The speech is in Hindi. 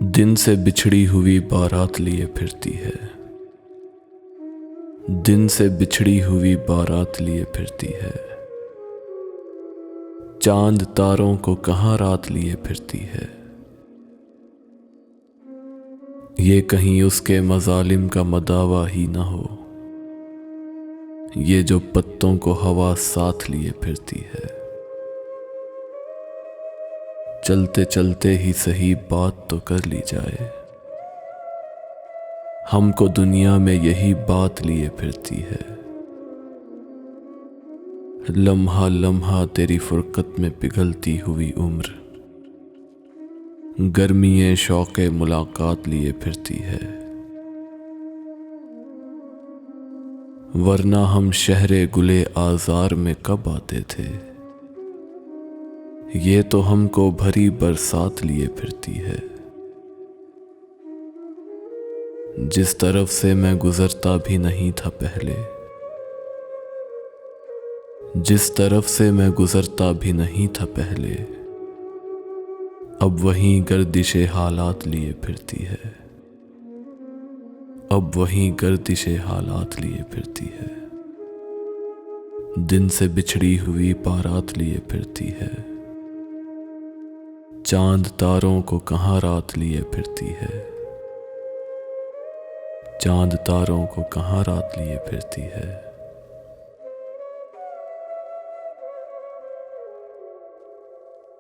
दिन से बिछड़ी हुई बारात लिए फिरती है। दिन से बिछड़ी हुई बारात लिए फिरती है। चांद तारों को कहाँ रात लिए फिरती है। ये कहीं उसके मजालिम का मदावा ही ना हो, ये जो पत्तों को हवा साथ लिए फिरती है। चलते चलते ही सही बात तो कर ली जाए, हमको दुनिया में यही बात लिए फिरती है। लम्हा लम्हा तेरी फुरकत में पिघलती हुई उम्र, गर्मीए शौक़े मुलाकात लिए फिरती है। वरना हम शहरे गुले आज़ार में कब आते थे, ये तो हमको भरी बरसात लिए फिरती है। जिस तरफ से मैं गुजरता भी नहीं था पहले, जिस तरफ से मैं गुजरता भी नहीं था पहले, अब वहीं गर्दिशे हालात लिए फिरती है। अब वहीं गर्दिशे हालात लिए फिरती है। दिन से बिछड़ी हुई बारात लिए फिरती है। चांद तारों को कहाँ रात लिए फिरती है। चांद तारों को कहाँ रात लिए फिरती है।